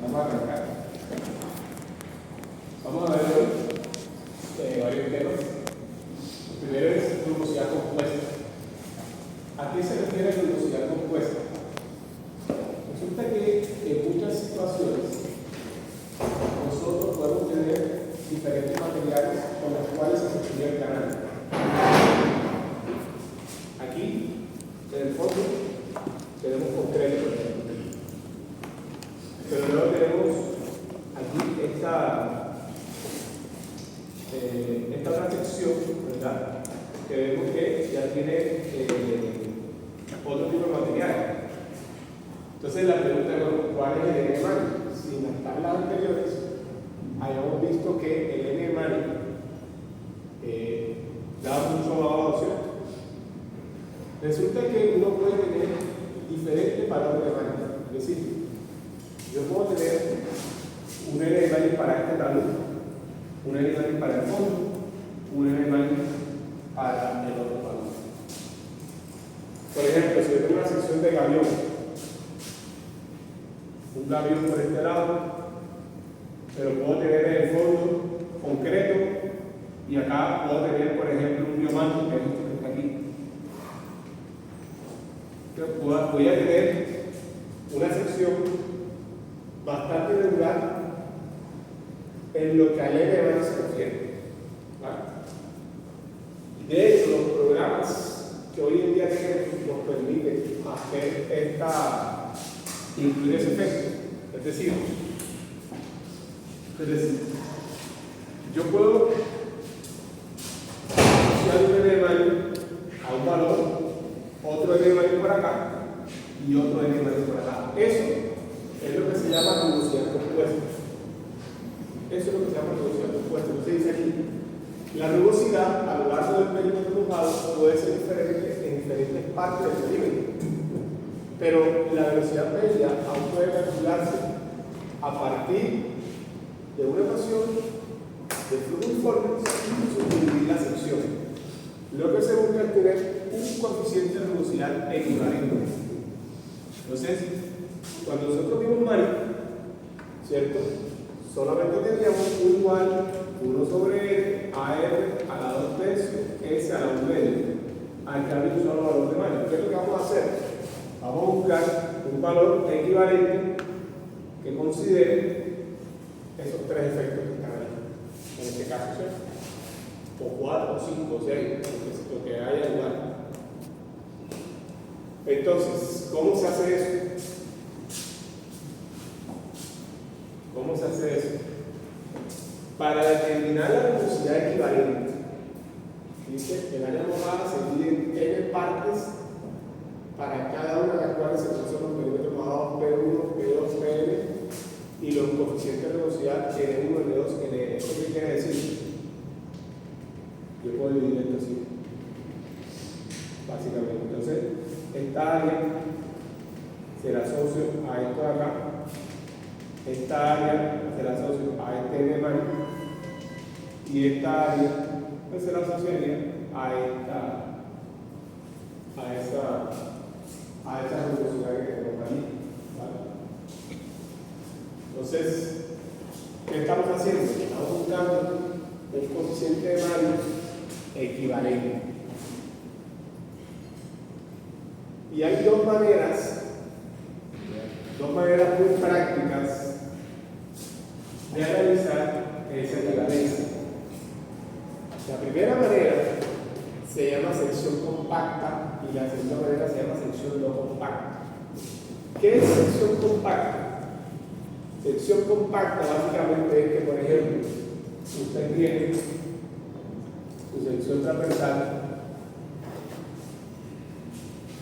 Vamos a arrancar. Vamos a ver hoy varios temas. El primero es rugosidad compuesta. ¿A qué se refiere rugosidad compuesta? Resulta que en muchas situaciones nosotros podemos tener diferentes materiales con los cuales se construye el canal. Aquí, en el fondo, tenemos concreto, por ejemplo. Pero luego tenemos aquí esta otra sección, ¿verdad? Que vemos que ya tiene otro tipo de material. Entonces la pregunta es, bueno, ¿cuál es el N-Mani? Si en las tablas anteriores hayamos visto que el N-Mani da mucho abajo, ¿cierto? Resulta que uno puede tener diferentes valores de Mani. Es decir, yo puedo tener un N-Mani para este talud, un N-Mani para el fondo, un N-Mani para el otro talud. Por ejemplo, si yo tengo una sección de gavión, un gavión por este lado, pero puedo tener en el fondo concreto y acá puedo tener, por ejemplo, un diamante, que es esto que está aquí. Entonces, voy a tener una sección bastante regular en lo que al N-Mani se refiere. ¿Vale? De hecho, los programas que hoy en día tenemos nos permiten hacer incluir ese efecto. Es decir, yo puedo asociar un N-Mani a un valor, otro N-Mani por acá y otro N-Mani por acá. Eso es lo que se llama rugosidad compuesta. Eso es lo que se llama rugosidad compuesta. Entonces dice aquí, la rugosidad a lo largo del perímetro mojado puede ser diferente en diferentes partes del perímetro, pero la velocidad media aún puede calcularse a partir de una ecuación de flujo uniforme subdividir la sección. Lo que se busca es tener un coeficiente de rugosidad equivalente. Entonces, cuando nosotros vimos Mani, ¿cierto? Solamente tendríamos un igual 1 sobre N, AR a la 2 tercios, S a la 1 medio. Aquí hay un solo valor de Mani. ¿Qué es lo que vamos a hacer? Vamos a buscar un valor equivalente que considere esos tres efectos que están ahí. En este caso, ¿cierto? O 4, o 5, o 6, lo que haya igual. Entonces, ¿cómo se hace eso? ¿Cómo se hace eso? Para determinar la velocidad equivalente, dice que el área mojada se divide en N partes para cada una de las cuales se conocen los perímetros mojados P1, P2, Pn y los coeficientes de velocidad N1, N2, N. ¿Eso qué quiere decir? Yo puedo dividir esto así, básicamente. Entonces, esta área se la asocio a esto de acá. Esta área se la asocio a este N-Mani y esta área pues se la asociaría a esa rugosidad que tenemos ahí. ¿Vale? Entonces, ¿qué estamos haciendo? Estamos buscando un coeficiente de Mani equivalente. Y hay dos maneras muy prácticas de realizar esa equivalencia. La primera manera se llama sección compacta y la segunda manera se llama sección no compacta. ¿Qué es sección compacta? Sección compacta básicamente es que, por ejemplo, usted tiene su sección transversal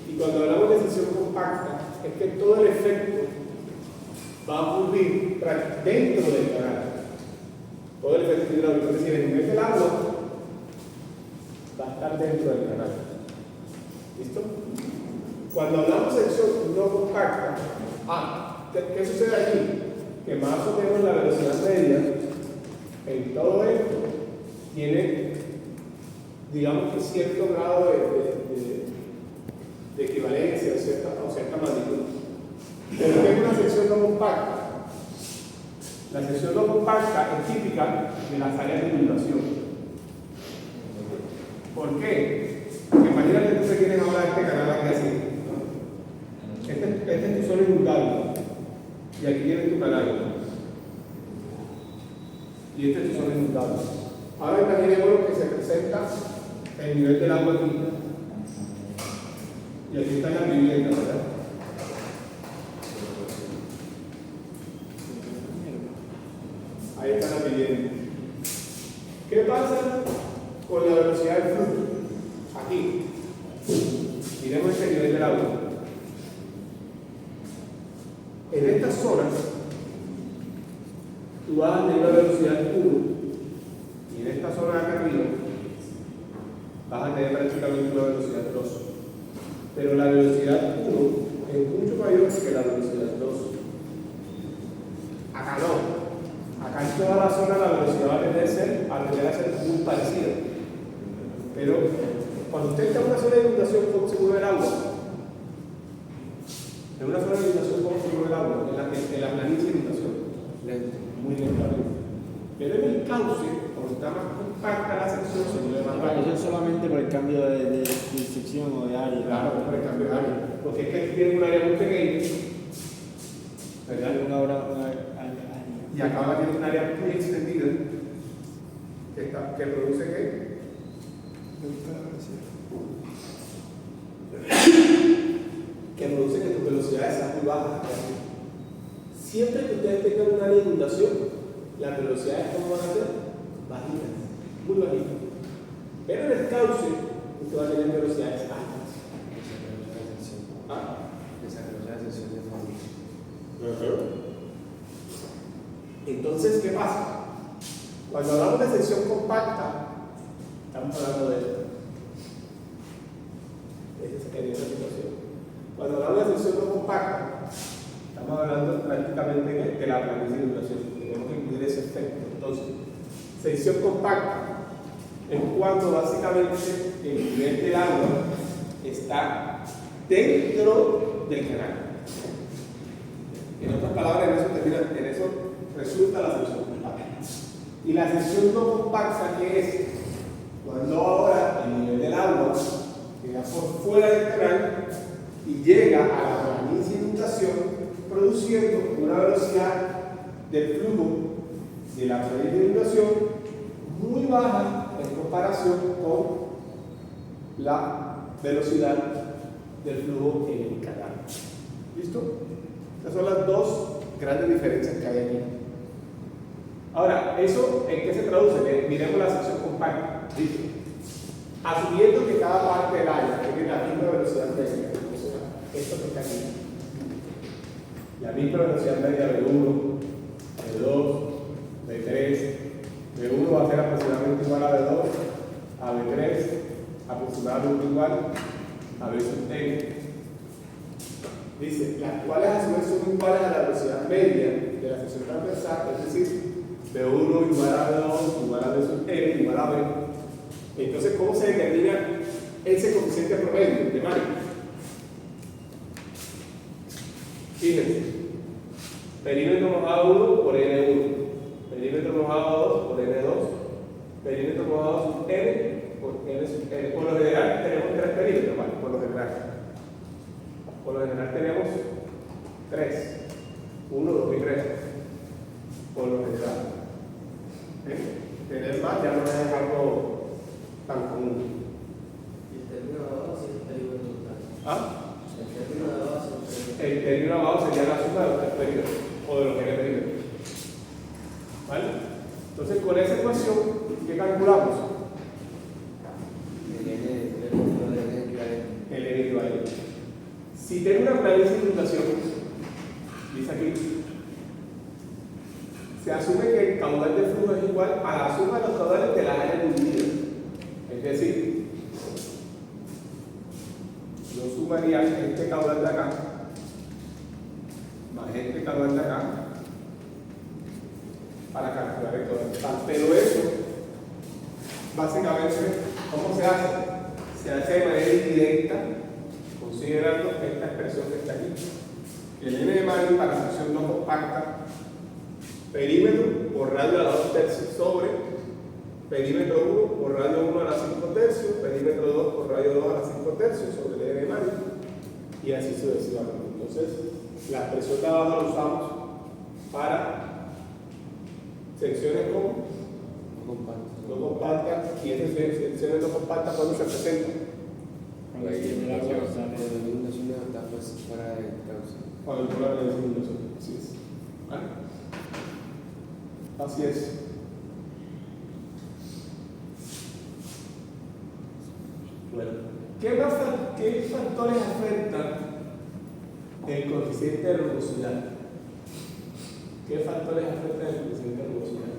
y cuando hablamos de sección compacta es que todo el efecto va a ocurrir dentro del canal. Todo el efecto hidráulico, es decir, en vez del agua va a estar dentro del canal. ¿Listo? Cuando hablamos de sección no compacta, ¿qué sucede aquí? Que más o menos la velocidad media en todo esto tiene, digamos que cierto grado de equivalencia o cierta magnitud. Pero que es una sección no compacta. La sección no compacta es típica de las áreas de inundación. ¿Por qué? Porque imagínate que ustedes quieren hablar de este canal aquí así. Este es tu zona inundable. Y aquí tienes tu canal. Y este es tu zona inundable. Ahora imaginemos que se presenta el nivel del agua aquí. Y aquí están las viviendas, ¿verdad? Ahí están las viviendas. ¿Qué pasa con la velocidad del flujo? Aquí. Miremos este nivel del agua. En estas zonas, tú vas a tener una velocidad 1. Y en esta zona de acá arriba, vas a tener prácticamente una velocidad 2. Pero la velocidad 1 es mucho mayor que la velocidad 2. Acá no. Acá en toda la zona la velocidad va a tender a ser muy parecida. Pero cuando usted está en una zona de inundación, ¿cómo se mueve el agua? En una zona de inundación, ¿cómo se mueve el agua? En la planicie de inundación. Lento, muy lentamente. Pero en el cauce, cuando está más compacta la sección, se mueve más rápido. Eso es solamente por el cambio de sección o de área. Claro, por el cambio de área. Porque es que aquí tiene un área muy pequeña. ¿Verdad? Y acá va a tener un área muy extendida que produce ¿qué? Que produce que tus velocidades sean muy bajas. Siempre que ustedes tengan una área de inundación, las velocidades ¿cómo van a ser? Bajitas, muy bajitas. Pero en el cauce, usted va a tener velocidades altas. Entonces, ¿qué pasa? Cuando hablamos de sección compacta, estamos hablando de esto. En esa situación. Cuando hablamos de sección no compacta, estamos hablando prácticamente de la planicie de inundación. Tenemos que incluir ese efecto. Entonces, sección compacta es cuando básicamente el nivel del agua está dentro del canal. En otras palabras, en eso resulta la sección compacta. Y la sección no compacta, ¿qué es? Cuando ahora el nivel del agua queda por fuera del canal y llega a la planicie de inundación, produciendo una velocidad del flujo de la planicie de inundación muy baja en comparación con la velocidad del flujo en el canal. ¿Listo? Esas son las dos grandes diferencias que hay aquí. Ahora, ¿eso en qué se traduce? Miremos la sección compacta. ¿Listo? Asumiendo que cada parte del área tiene la misma velocidad media, esto que está aquí, la misma velocidad media de 1, de 2, de 3, de 1 va a ser aproximadamente igual a de 2, a de 3, aproximadamente igual a de sub n. Dice, las cuales a su vez son iguales a la velocidad media de la sección transversal, es decir, B1 igual a B2 igual a B sub n igual a B. Entonces, ¿cómo se determina ese coeficiente promedio de Mani? Fíjense, perímetro mojado 1 por N1, perímetro mojado 2 por N2, perímetro mojado sub N por N sub N. Por lo general tenemos 3 perímetros, ¿vale? Por lo general tenemos 3, 1, 2 y 3. Por lo general. Tener más ya no es algo tan común. ¿Y el término de abajo sí es perímetro total? ¿Ah? El término de abajo sí es El término abajo sería la suma de los 3 perímetros o de los n perímetros. ¿Vale? Entonces, con esa ecuación, ¿qué calculamos? El n equivalente. Si tengo una planicie de inundación, dice aquí, se asume que el caudal de flujo es igual a la suma de los caudales de las áreas divididas. Es decir, yo sumaría este caudal de acá más este caudal de acá para calcular el caudal total. Pero eso, básicamente, ¿cómo se hace? Se hace de manera indirecta, considerando esta expresión que está aquí. El n de Mani para la sección no compacta perímetro por radio a la 2 tercios sobre perímetro 1 por radio 1 a la 5 tercios, perímetro 2 por radio 2 a la 5 tercios sobre el N de Mario, y así sucesivamente. Entonces, la expresión de abajo la usamos para secciones como no compactas, y esas secciones no compactas cuando se presentan. Cuando tiene el agua sale La iluminación está pues fuera de causa. Cuando el polar de disminución, así es. ¿Vale? Así es. Bueno, ¿qué factores afectan el coeficiente de rugosidad? ¿Qué factores afectan el coeficiente de rugosidad?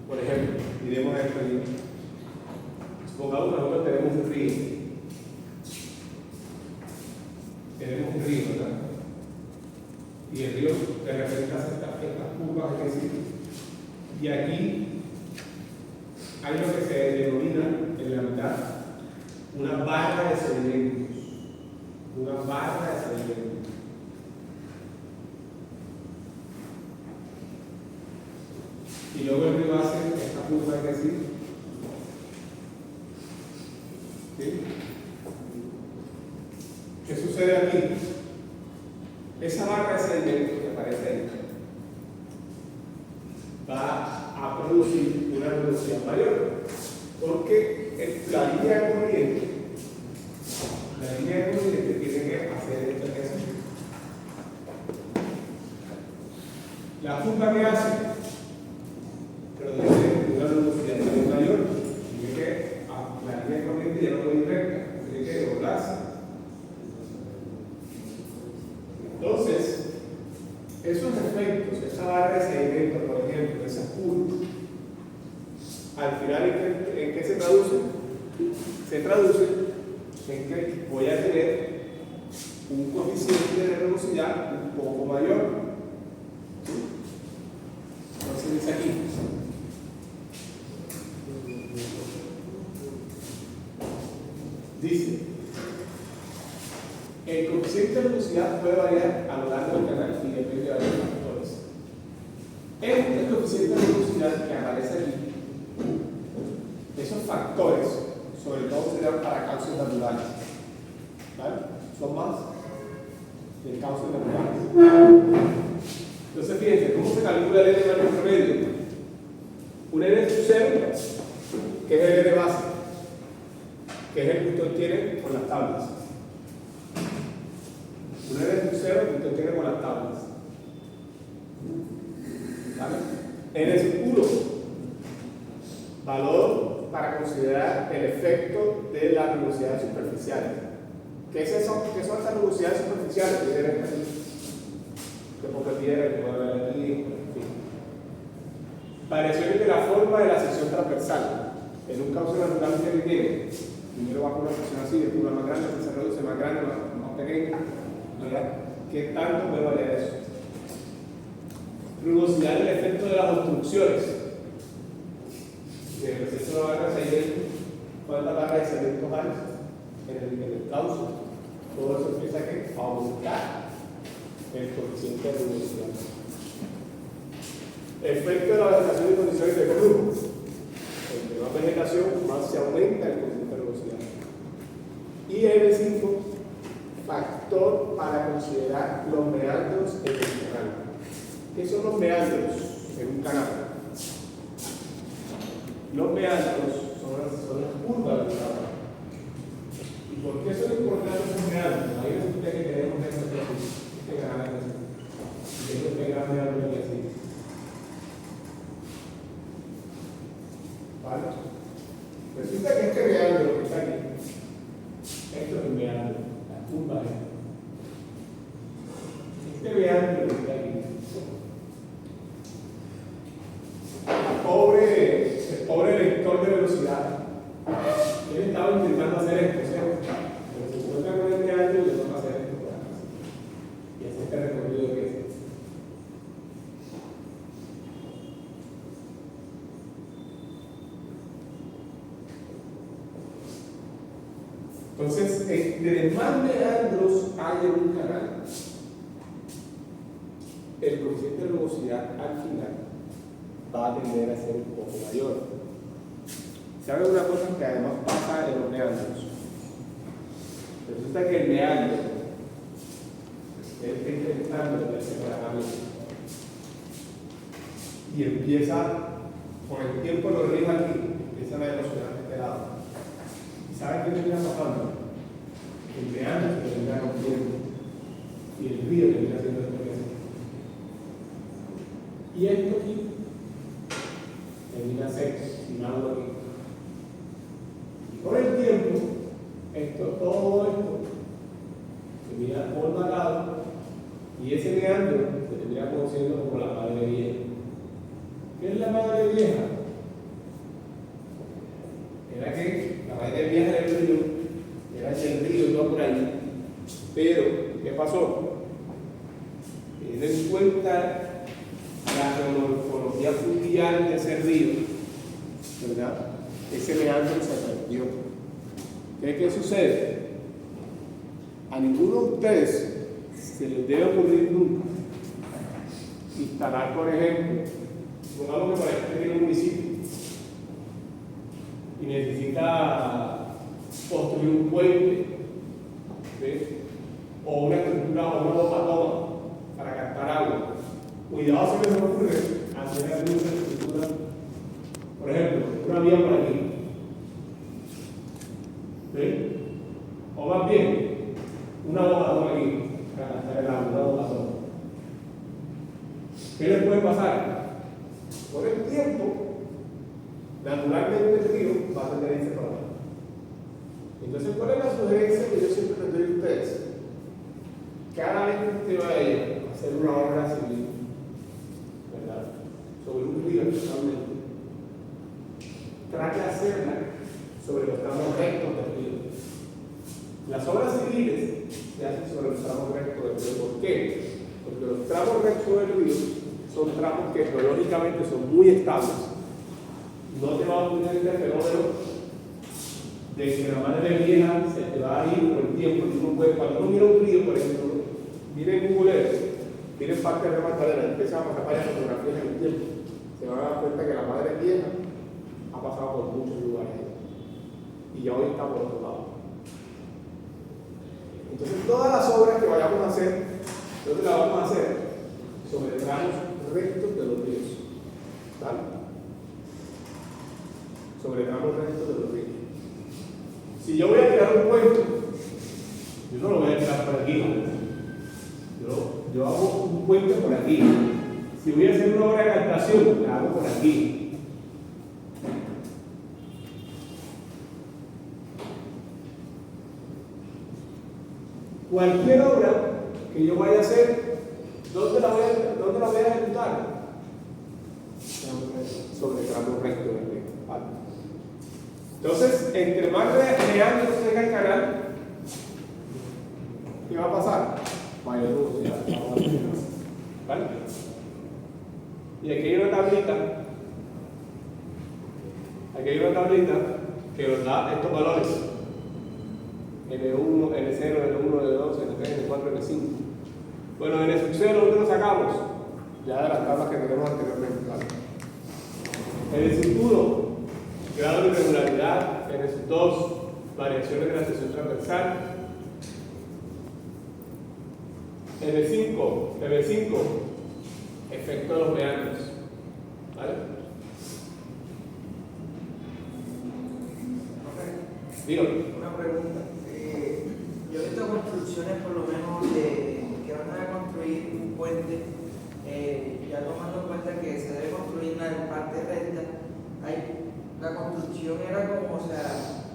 Por ejemplo, miremos esto aquí. Supongamos que nosotros tenemos un río. Tenemos un río, ¿verdad? Y el río de repente hace estas curvas, es decir, y aquí hay lo que se denomina en la mitad una barra de sedimentos. Una barra de sedimentos. Y luego el río hace esta curva, es decir, ¿sí? ¿Qué sucede aquí? Esa barra de sedimentos que aparece ahí va a producir una velocidad mayor, porque la línea de corriente tiene que hacer esto que hace. La curva que hace produce una velocidad mayor, tiene que la línea de corriente ya no puede ir recta, tiene que doblarse. Entonces, esos efectos, esa barra de sedimento, por ejemplo, esas curvas, al final, ¿en qué se traduce? Se traduce en que voy a tener un coeficiente de velocidad un poco mayor. ¿Sí? Entonces dice aquí. Dice, el coeficiente de velocidad puede variar a lo largo del canal y depende de varios factores. Este coeficiente de velocidad que aparece aquí, esos factores, sobre todo se dan para causas naturales. ¿Vale? Son más de causas naturales. Entonces, fíjense, ¿cómo se calcula el N de mayor promedio? Un N sub 0, que es el N base, que es el que usted obtiene con las tablas. Un N sub 0 que usted obtiene con las tablas. ¿Vale? N sub 1, valor para considerar el efecto de las rugosidades superficiales. ¿Qué son esas rugosidades superficiales? Que poca tierra, que puede haber aquí, en fin. Variaciones de la forma de la sección transversal. En un cauce natural que tiene, primero va con una sección así, después una más grande, después se reduce más grande, más pequeña. ¿Verdad? ¿Qué tanto puede variar eso? Rugosidad del efecto de las obstrucciones. El proceso de barra de sedimento, ¿cuántas barras de sedimentos hay en el cauce? Todo eso empieza a aumentar el coeficiente de rugosidad. Efecto de la vegetación y condiciones de flujo. Entre más vegetación, más se aumenta el coeficiente de rugosidad. Y N5, factor para considerar los meandros en el canal. ¿Qué son los meandros en un canal? Los meandros son las curvas del canal. ¿Y por qué son importantes los meandros? Ahí es usted que queremos ver este canal así. Y tengo este gran meandro aquí así. ¿Vale? Resulta que este meandro que está aquí, esto es el meandro, la curva es. Este meandro que está aquí, el pobre lector de velocidad, él estaba intentando hacer esto, ¿cierto? Pero se encuentra con el meandro y le toca hacer esto por acá. Y hace este recorrido que es este. Entonces, entre más meandros hay en un canal, el el coeficiente de rugosidad al final va a tender a ser un poco mayor. ¿Saben una cosa que además pasa en los meandros? Resulta que el meandro es intentando meterse por acá mismo y empieza, con el tiempo los ríos aquí empiezan a erosionar este lado. ¿Y saben qué termina pasando? El meandro se termina rompiendo y el río termina siendo experiencia. Y esto aquí termina seco, sin agua aquí. Y con el tiempo, todo esto se mira formatado y ese meandro se tendría conociendo como la madre vieja. ¿Qué es la madre vieja? Era que la madre vieja del río, era el río iba por ahí, pero ¿qué pasó? Teniendo en cuenta la geomorfología fluvial de ese río, ¿verdad? Ese meandro se perdió. ¿Qué sucede? A ninguno de ustedes se les debe ocurrir nunca instalar, por ejemplo, supongamos que por ejemplo tiene un municipio y necesita construir un puente, ¿sí? O una estructura o una bomba toma para captar agua. Cuidado si les ocurre hacer alguna estructura, por ejemplo, una vía por aquí, ¿sí? O más bien, una bomba toma aquí para captar el agua, una bomba toma. ¿Qué les puede pasar? Con el tiempo, naturalmente el río va a tener ese problema. Entonces, ¿cuál es la sugerencia que yo siempre les doy a ustedes? Cada vez que usted vaya a hacer una obra civil, ¿verdad?, sobre un río especialmente, trate de hacerla sobre los tramos rectos del río. Las obras civiles se hacen sobre los tramos rectos del río. ¿Por qué? Porque los tramos rectos del río son tramos que geológicamente son muy estables. No te va a ocurrir este fenómeno de que la madre vieja se te va a ir por el tiempo. Cuando uno mira un río, por ejemplo, miren Google Earth, miren parte de la Magdalena, empiezan a pasar varias fotografías en el tiempo. Se van a dar cuenta que la madre vieja ha pasado por muchos lugares y ya hoy está por otro lado. Entonces, todas las obras que vayamos a hacer, ¿dónde las vamos a hacer? Sobre tramos rectos de los ríos. ¿Vale? Sobre tramos rectos de los ríos. Si yo voy a tirar un puente, yo no lo voy a tirar por aquí. Yo hago un puente por aquí. Si voy a hacer una obra de captación, la hago por aquí. Cualquier obra que yo vaya a hacer, ¿dónde la voy a ejecutar? Sobre tramos rectos del río. ¿Vale? Entonces, entre más meandros tenga el canal, ¿qué va a pasar? Mayor rugosidad. ¿Vale? Y aquí hay una tablita. Aquí hay una tablita que nos da estos valores. N1, N0, N1, N2, N3, N4, N5. Bueno, en el N0, ¿dónde lo sacamos? Ya de las tablas que tenemos anteriormente. ¿Vale? N1, grado de irregularidad. N2, variaciones de la sección transversal. N5, efecto de los meandros. ¿Vale? Dígame. Una pregunta. Yo he visto construcciones, por lo menos, que van a construir un puente, ya tomando en cuenta que se debe construir una parte recta. La construcción era como, o sea,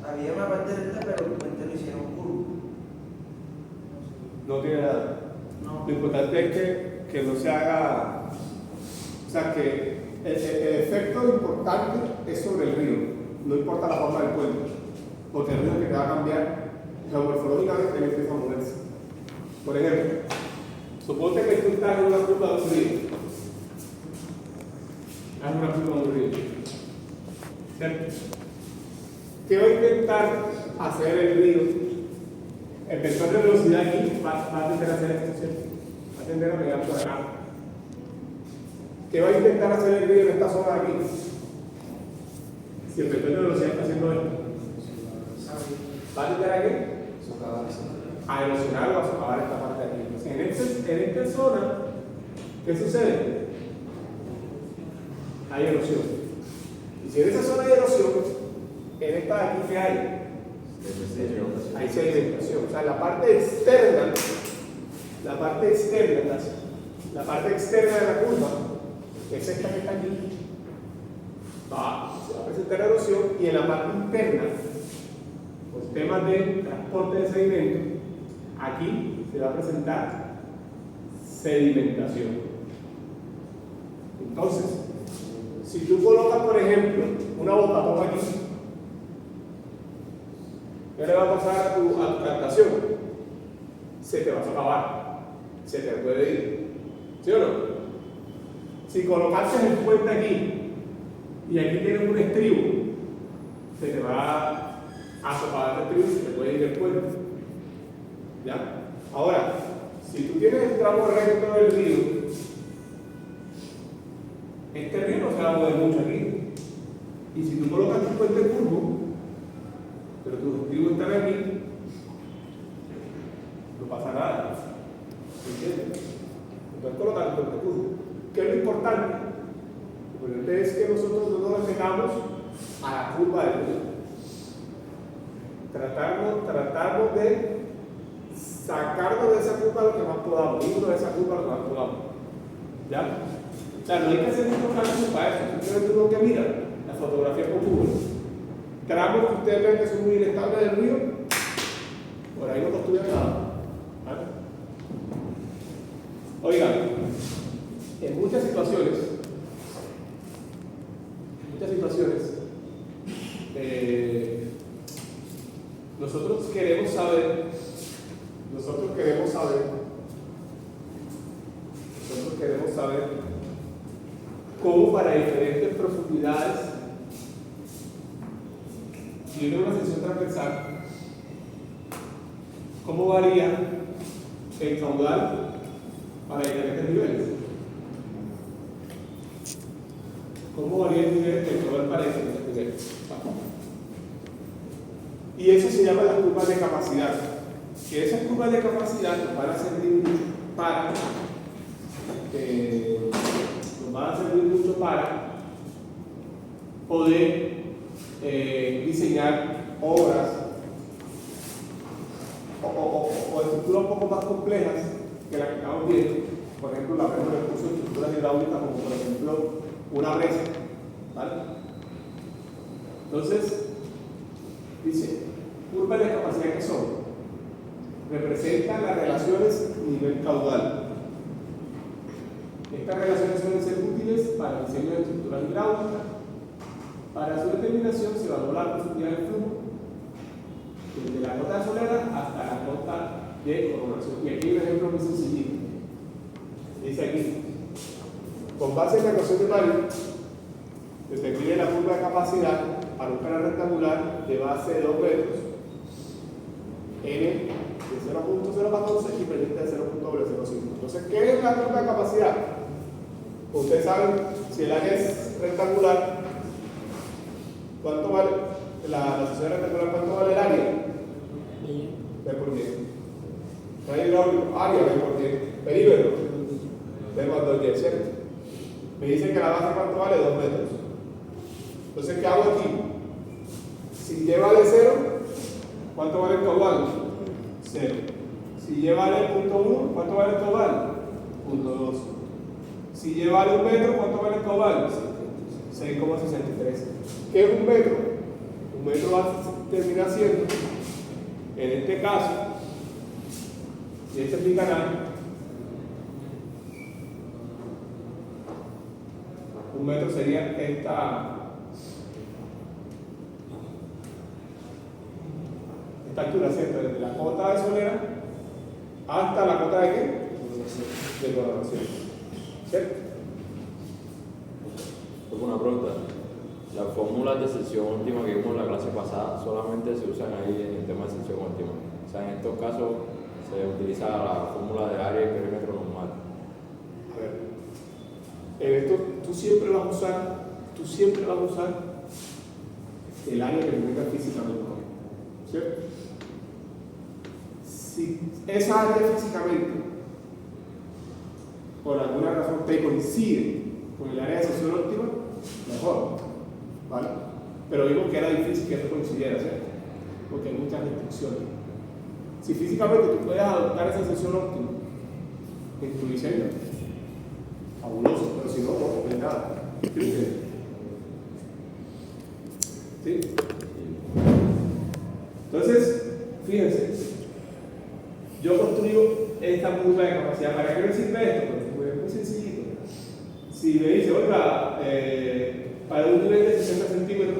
había una parte recta, pero el puente lo hicieron curvo. No tiene nada. No. Lo importante es que no se haga, o sea, que el efecto importante es sobre el río, no importa la forma del puente, porque el río que te va a cambiar geomorfológicamente empieza a moverse. Por ejemplo, suponte que tú estás en una curva de un río. Haz una curva de un río. ¿Cierto? ¿Qué va a intentar hacer el río? El vector de velocidad aquí va a tender a hacer esto, ¿cierto? Va a tender a pegar por acá. ¿Qué va a intentar hacer el río en esta zona de aquí? Si el vector de velocidad está haciendo esto, ¿va a intentar aquí? A erosionar o a socavar esta parte de aquí. Entonces, en esta zona, ¿qué sucede? Hay erosión. Y si en esa zona hay erosión, en esta de aquí, ¿qué hay? Hay sedimentación. O sea, la parte externa de la curva, que es esta que está aquí, se va a presentar erosión, y en la parte interna, los temas de transporte de sedimento, aquí se va a presentar sedimentación. Entonces, si tú colocas, por ejemplo, una botapón aquí, ¿qué le va a pasar a tu captación? Se te va a socavar, se te puede ir, ¿sí o no? Si colocaste el puente aquí y aquí tienes un estribo, se te va a socavar el estribo y se te puede ir el puente. ¿Ya? Ahora, si tú tienes el tramo recto del río, este río no se va a mover mucho aquí. Y si tú colocas un puente curvo, pero tus estribos están aquí, no pasa nada. ¿Entiendes? Entonces colocar un puente curvo. ¿Qué es lo importante? Lo importante es que nosotros no nos metamos a la curva del río. Tratamos de sacarnos de esa curva lo que más podamos, irnos de esa curva lo que más podamos. ¿Ya? O sea, no hay que hacer ningún cálculo para eso, simplemente uno que mira la fotografía con Google. Tramos que ustedes ven que son muy inestables del río, por ahí no construyen nada. ¿Vale? Oigan, en muchas situaciones, nosotros queremos saber cómo para diferentes profundidades, si yo tengo una sección transversal, cómo varía el caudal para diferentes niveles. ¿Cómo varía el nivel del caudal para diferentes niveles? Y eso se llama las curvas de capacidad. Que esas curvas de capacidad nos van a servir mucho para poder diseñar obras o estructuras un poco más complejas que las que estamos viendo. Por ejemplo, la vemos en el curso de estructuras hidráulicas, como por ejemplo una presa. ¿Vale? Entonces, dice, curvas de capacidad que son, representan las relaciones nivel caudal. Estas relaciones suelen ser útiles para el diseño de estructuras hidráulicas. Para su determinación se evalúa la profundidad del flujo desde la cota de solera hasta la cota de coronación. Y aquí hay un ejemplo muy sencillito. Dice aquí, con base en la ecuación de Mario, determine la curva de capacidad para un canal rectangular de base de 2 metros, n de 0.014 y pendiente de 0.005. Entonces, ¿qué es la curva de capacidad? Ustedes saben, si el área es rectangular, ¿cuánto vale la sección rectangular? ¿Cuánto vale el área? B por 10. Radio hidráulico, área B por 10. Perímetro, B más 210, ¿cierto? Me dicen que la base, ¿cuánto vale? 2 metros. Entonces, ¿qué hago aquí? Si Y vale 0, ¿cuánto vale el caudal? 0. Si Y vale 0.1, ¿cuánto vale el caudal? 0.2. Si Y vale 1 metro, ¿cuánto vale el caudal? 6,63. ¿Qué es 1 metro? 1 metro va a terminar siendo, en este caso, si este es mi canal, 1 metro sería esta altura, ¿cierto? Desde la cota de solera hasta la cota de ¿qué? De coronación. ¿Cierto? Tengo una pregunta. Las fórmulas de sección última que vimos en la clase pasada solamente se usan ahí en el tema de sección última. O sea, en estos casos se utiliza la fórmula de área y perímetro normal. A ver. En esto tú siempre vas a usar el área que tenga físicamente, ¿cierto? Si esa área físicamente, por alguna razón, te coincide con el área de sección óptima, mejor, ¿vale? Pero vimos que era difícil que esto coincidiera, ¿cierto? Porque hay muchas restricciones. Si físicamente tú puedes adoptar esa sección óptima en tu diseño, fabuloso, pero si no, no es nada. ¿Sí? Entonces, fíjense, yo construyo esta curva de capacidad. ¿Para qué me sirve esto? Pues es muy sencillito. Si me dice, oiga, para un nivel de 60 centímetros,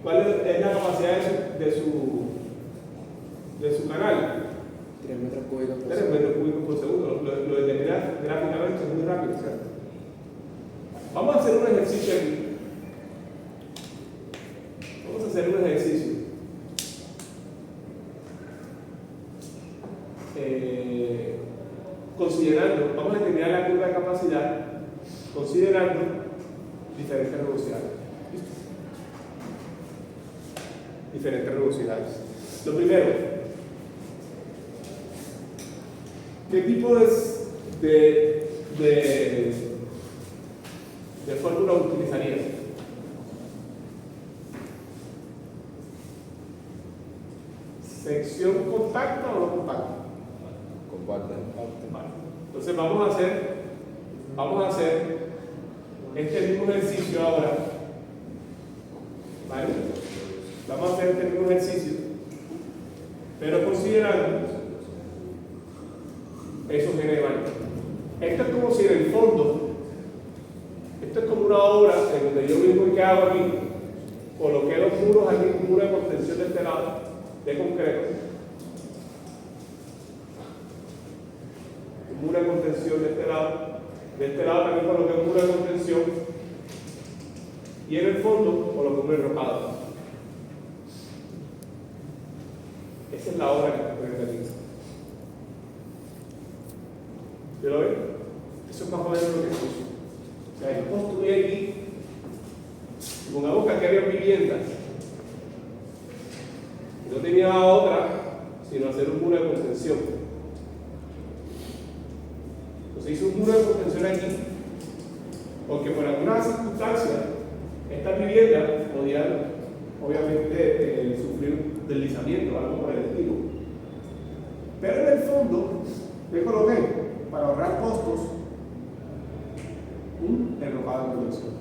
¿cuál es la capacidad de su canal? 3 metros cúbicos por 3 metros cúbicos por segundo. Lo determinar gráficamente es muy rápido, ¿cierto? Vamos a hacer un ejercicio aquí. Vamos a hacer un ejercicio. Considerando, vamos a determinar la curva de capacidad considerando diferentes velocidades. ¿Listo? Diferentes velocidades. Lo primero, ¿qué tipo de fórmula utilizarías? ¿Sección compacta o no compacta? Comparte. Vale. Entonces vamos a hacer este mismo ejercicio ahora. ¿Vale? Vamos a hacer este mismo ejercicio, pero considerando esos n de varios. Esto es como si en el fondo, esto es como una obra en donde yo mismo que hago aquí, coloqué los muros aquí, un muro de contención de este lado, de concreto, un muro de contención de este lado también coloqué un muro de contención, y en el fondo coloqué un enrocado. Esa es la obra que estoy realizando. ¿Yo lo veo? Eso es más o menos lo que es. O sea, yo construí aquí, supongamos que aquí había viviendas, no tenía otra sino hacer un muro de contención. Entonces hice un muro de contención aquí, porque por alguna circunstancia estas viviendas podían obviamente sufrir deslizamiento o algo por el estilo. Pero en el fondo, ¿qué coloqué? Para ahorrar costos, un enrocado de contención.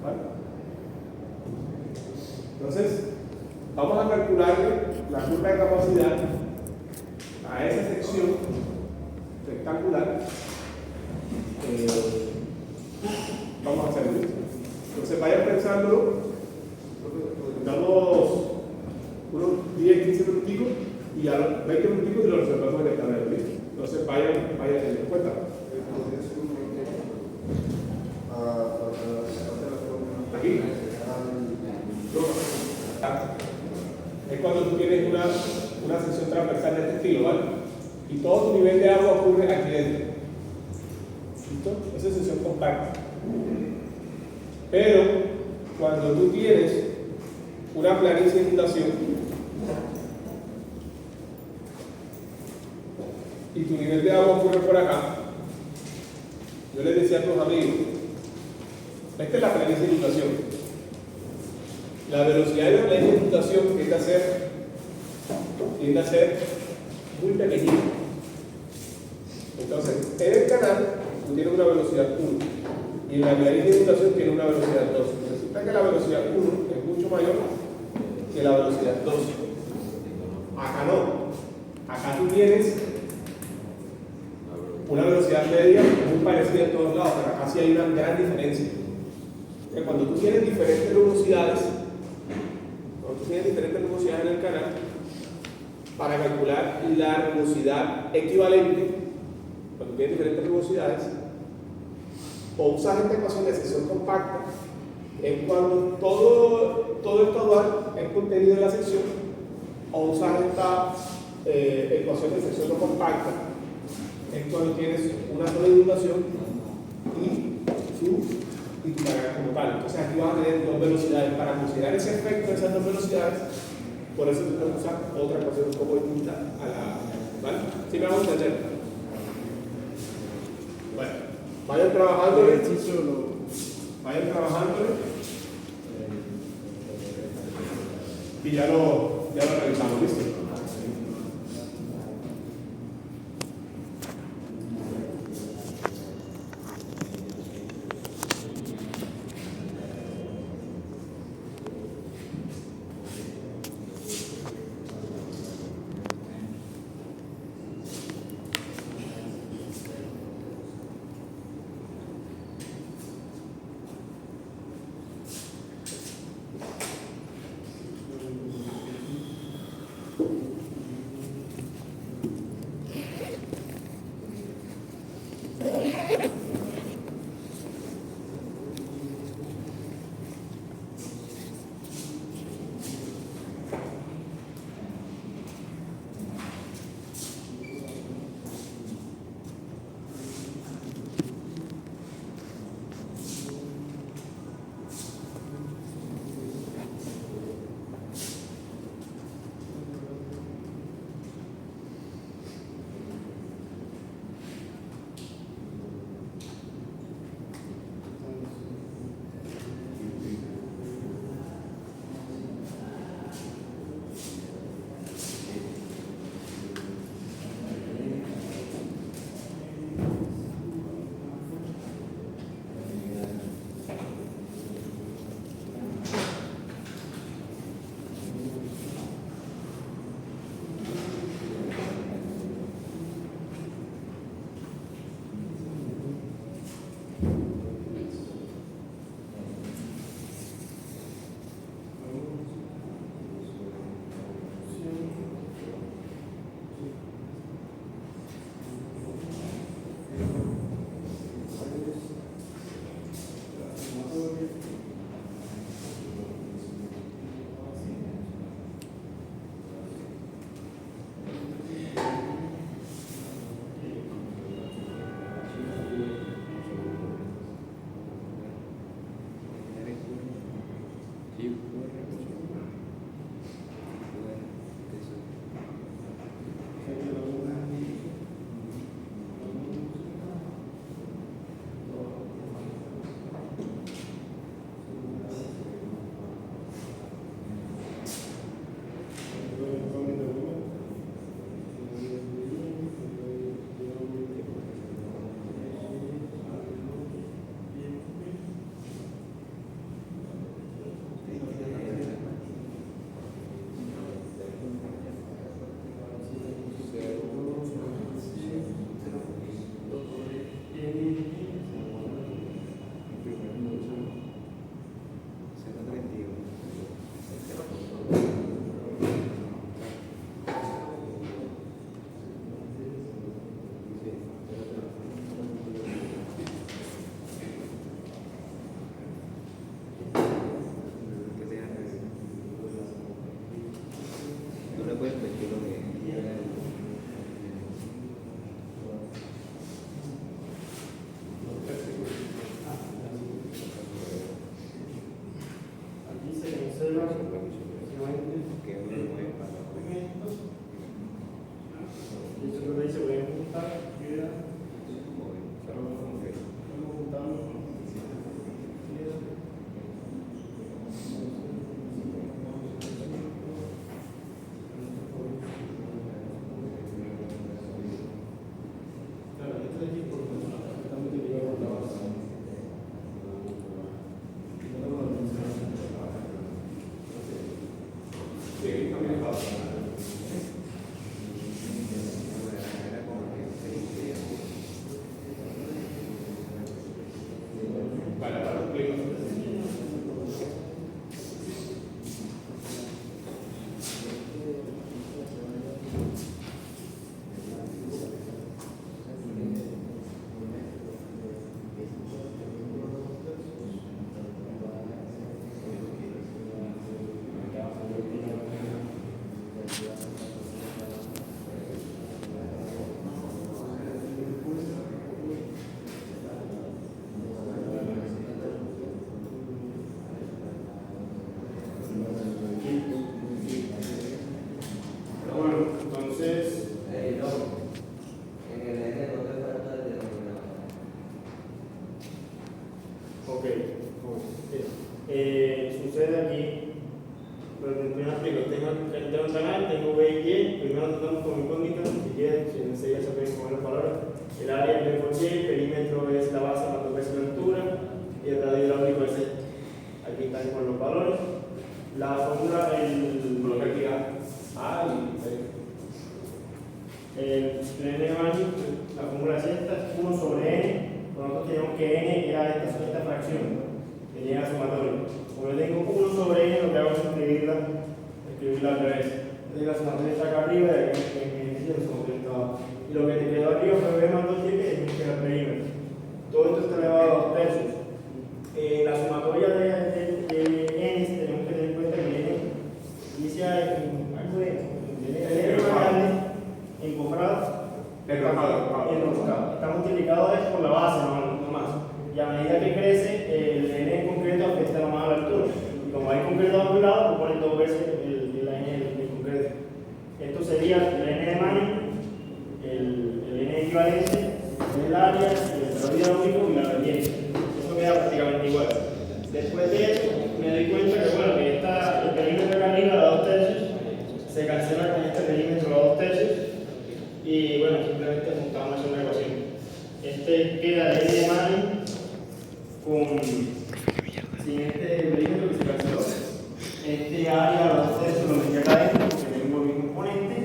¿Vale? Entonces, vamos a calcularle la curva de capacidad a esa sección rectangular. Vamos a hacerlo. Entonces, vayan pensándolo. Damos unos 10, 15 minuticos y a los 20 minuticos y lo resolvemos en el tablero. ¿Listo? Entonces, vayan teniendo en cuenta. Aquí. Es cuando tú tienes una sección transversal de este estilo, ¿vale? Y todo tu nivel de agua ocurre aquí dentro. ¿Listo? Esa es sección compacta. Pero cuando tú tienes una planicie de inundación y tu nivel de agua ocurre por acá, yo les decía a tus amigos, esta es la planicie de inundación. La velocidad de la planicie de inundación tiende a ser muy pequeñita. Entonces, en el canal tú tienes una velocidad 1 y en la planicie de inundación tiene una velocidad 2. Resulta que la velocidad 1 es mucho mayor que la velocidad 2. Acá no. Acá tú tienes una velocidad media muy parecida en todos lados, pero acá sí hay una gran diferencia. Cuando tú tienes diferentes velocidades, en el canal, para calcular la rugosidad equivalente, cuando tienes diferentes rugosidades, o usas esta ecuación de sección compacta, es cuando todo el caudal es contenido en la sección, o usas esta ecuación de sección no compacta, es cuando tienes una sola inundación y tu carga como tal. Entonces aquí vas a tener dos velocidades. Para considerar ese efecto de esas dos velocidades, por eso tú puedes usar otra ecuación un poco distinta a la. ¿Vale? ¿Sí me vamos a entender? Bueno, vayan El trabajándole. ejercicio Vayan trabajándole. Y ya lo revisamos, ¿listo? Ok. Sucede aquí, pero primero explico, tengo un canal, tengo B y Y, primero tratamos con incógnitas, si quieren, si no sé, ya saben cómo es la palabra. El área es B por Y, el perímetro es la base cuando ves la altura, y el radio hidráulico es este. Aquí están con los valores. La fórmula, Coloca aquí A el n de Manis, la fórmula es esta, 1 sobre n, por lo tanto tenemos que n era esta fracción, que llega a sumatorio. Como yo tengo 1 sobre n, lo que hago es escribirla al revés. Entonces la sumatoria está acá arriba y aquí la sumatoria está abajo. Y lo que te quedó arriba fue b más 2y, que es el perímetro. Todo esto está elevado a 2 tercios. La sumatoria de n tenemos que tener en cuenta que n inicia en algo de n grande encofrado, enroscado. Está multiplicado por la base, no más. Y a medida que crece, el n en concreto afecta nomás a la altura. Y como hay concreto a un lado, pues ponen dos veces la n en concreto. Esto sería el n de Manin, el n equivalente, el área, el radio hidráulico y la pendiente. Eso queda prácticamente igual. Después de eso, me doy cuenta que, bueno, que el perímetro de arriba da 2 tercios, se cancela con este perímetro da 2 tercios. Y bueno, simplemente juntamos una ecuación. Este queda el n de Manin sin este perímetro que se canceló. Este área a 2 tercios lo metí acá adentro porque tengo mi componente.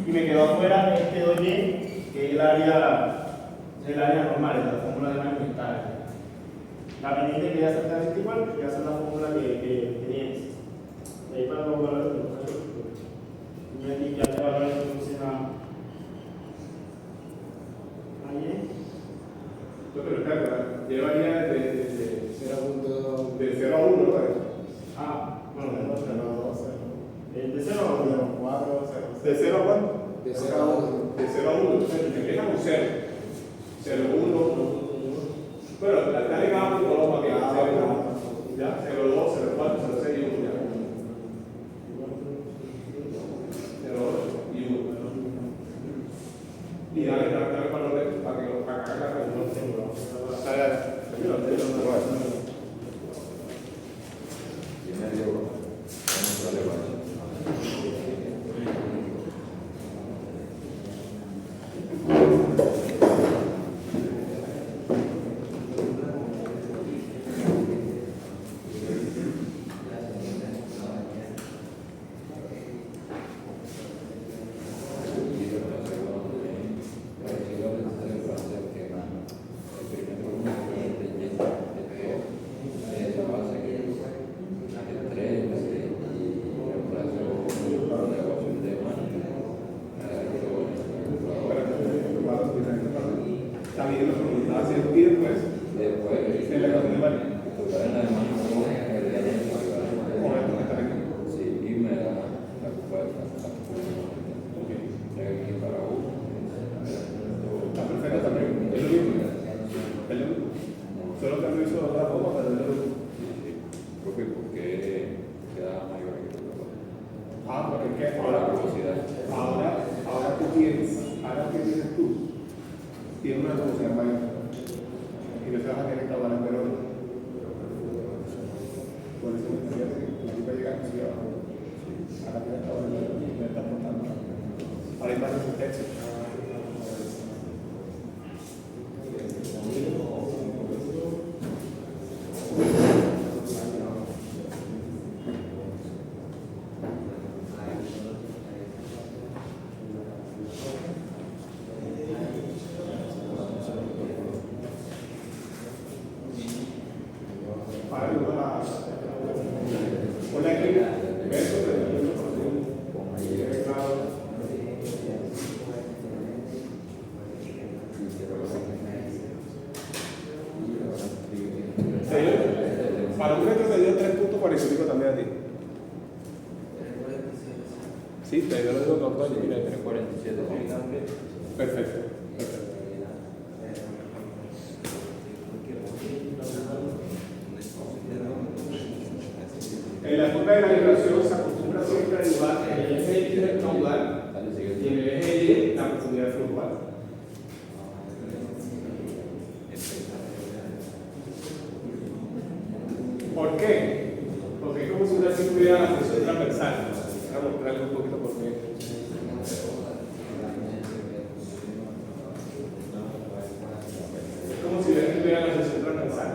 Y me quedó afuera este 2y, que es el área normal, la fórmula de Manin está ahí. La pendiente queda exactamente igual, que hace la fórmula que tenías. De ahí para los valores de los casos. Y aquí ya te va a dar entonces pero claro, llevaría de 0 a 1, ¿no? Bueno, de 0 a 2, de 0 a 1. 4, 0. ¿De 0 a cuánto? De 0 a 1. De 0 a 1. Entonces empieza con 0. 0, 1. Bueno, dale cada uno todo para que 0, ya, 0, 2, 0, 4, 0, 6 y 1 ya. 0, 8 y 1. Y dale valores para que lo haga la reunión. Para un metro te dio 3.45 también a ti. Sí, te dio los dos, mira, 3.47. Perfecto. En la curva de la vibración se acostumbra siempre a dibujar en el eje X caudal y en el eje Y la profundidad fluvial. ¿Por qué? Porque es como si una tuviera la sección transversal. Vamos a mostrarle un poquito por qué. Es como si una tuviera la sección transversal.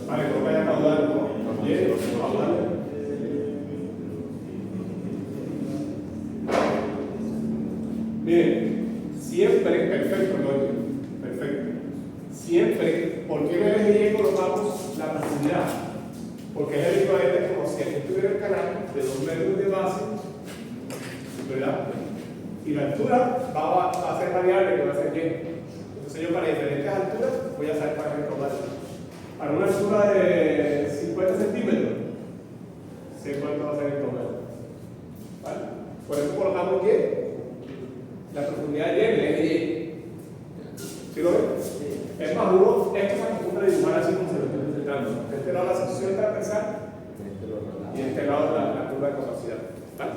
Vale, ¿cómo vaya a caudal? Bien, caudal. Miren, siempre, perfecto, ¿no? Perfecto. Siempre, ¿por qué en el y colocamos la profundidad? Porque es el equivalente como si aquí tuviera el canal de 2 metros de base, ¿verdad? Y la altura va a ser variable, que va a ser y. Entonces yo para diferentes alturas voy a saber para qué caudal. Para una altura de 50 centímetros, sé cuánto va a ser el caudal. ¿Vale? Por eso colocamos Y, la profundidad de Y en el eje Y. ¿Sí lo ven? Es más, uno, esto se acostumbra a dibujar así como se lo estoy presentando. De este lado la sección transversal y de este lado la curva de capacidad. ¿Vale?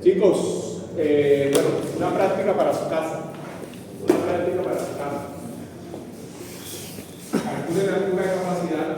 Chicos, bueno, una práctica para su casa. Una práctica para su casa. Calculen la curva de capacidad.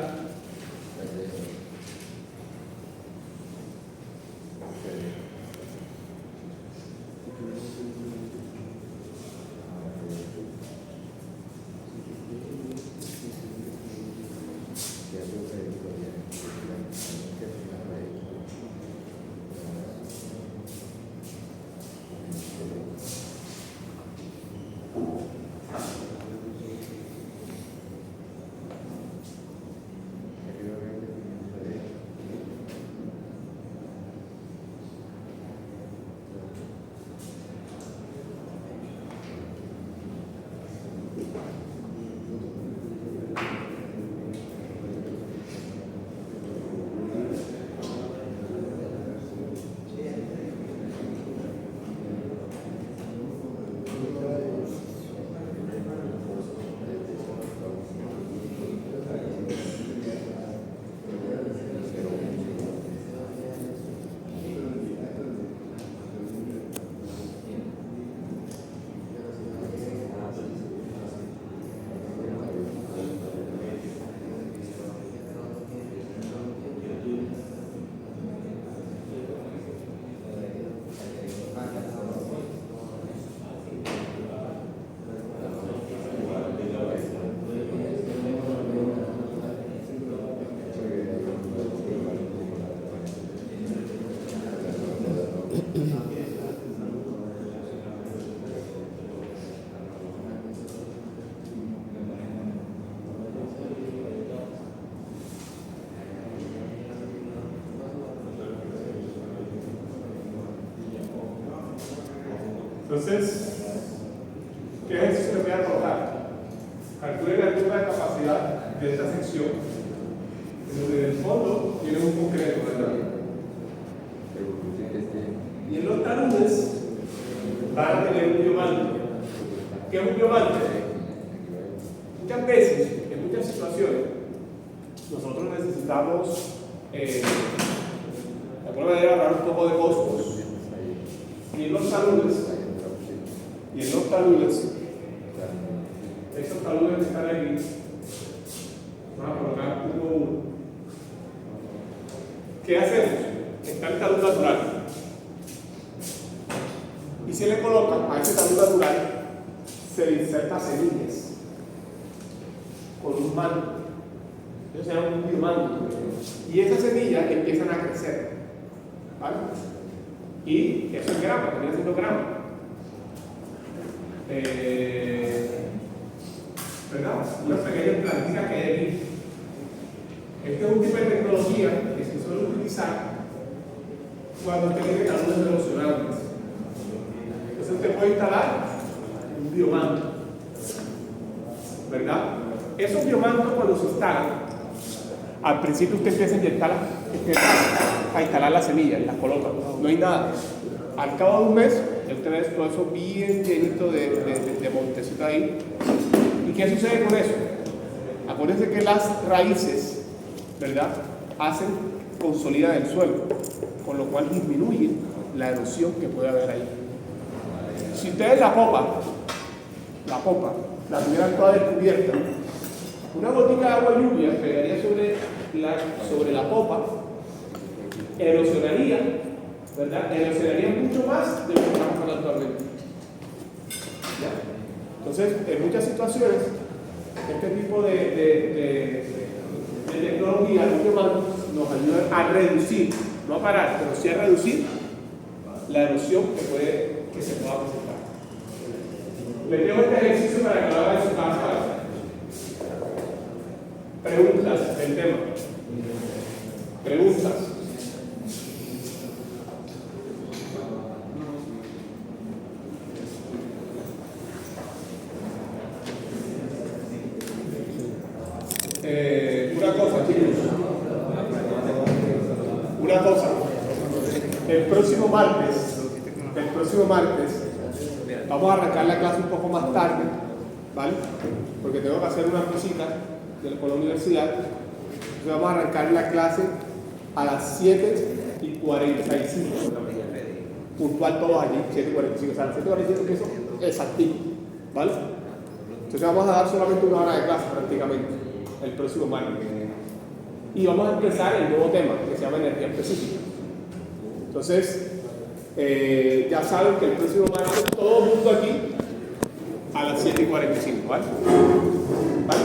Entonces, ¿qué ejercicio le voy a colocar? Calcule la altura de capacidad de esta sección, en donde en el fondo tiene un concreto, ¿verdad? Y en los taludes van a tener un diamante. ¿Qué es un diamante? Muchas veces, en muchas situaciones, nosotros necesitamos de alguna manera ahorrar un poco de costos. Y en los taludes, estos taludes que están aquí, vamos a colocar 1, 1. ¿Qué hacemos? Está el talud natural. Y se le coloca a ese talud natural, se le inserta semillas con un manto. Eso se llama un biomanto. Y esas semillas empiezan a crecer. ¿Vale? Y eso es grama, termina siendo grama. ¿Verdad? Unas pequeñas plantitas que hay aquí. Este es un tipo de tecnología que se suele utilizar cuando usted tiene taludes erosionantes. Entonces usted puede instalar un biomanto. ¿Verdad? Esos biomantos cuando se instalan, al principio usted empieza a instalar las semillas, las coloca. No hay nada. Al cabo de un mes, ya usted ve todo eso bien llenito de montecito ahí. ¿Y qué sucede con eso? Acuérdense que las raíces, ¿verdad?, consolidan el suelo, con lo cual disminuye la erosión que puede haber ahí. Si ustedes la popa la tuvieran toda descubierta, una gotica de agua lluvia pegaría sobre la popa, erosionaría, ¿verdad? Erosionaría mucho más de lo que estamos hablando actualmente. ¿Ya? Entonces, en muchas situaciones, este tipo de tecnología nos ayuda a reducir, no a parar, pero sí a reducir la erosión que se pueda presentar. Les dejo este ejercicio para que lo hagan en su casa. Preguntas del tema. Preguntas. Una cosa, chicos. Una cosa. El próximo martes, vamos a arrancar la clase un poco más tarde, ¿vale? Porque tengo que hacer una visita con la universidad. Entonces vamos a arrancar la clase a las 7:45 de la mañana. Puntual todos allí, 7:45. O sea, a las 7:45 que eso es exactico, ¿vale? Entonces vamos a dar solamente una hora de clase prácticamente el próximo martes. Y vamos a empezar el nuevo tema que se llama energía específica. Entonces, ya saben que el próximo martes todo el mundo aquí a las 7:45, ¿vale? ¿Vale?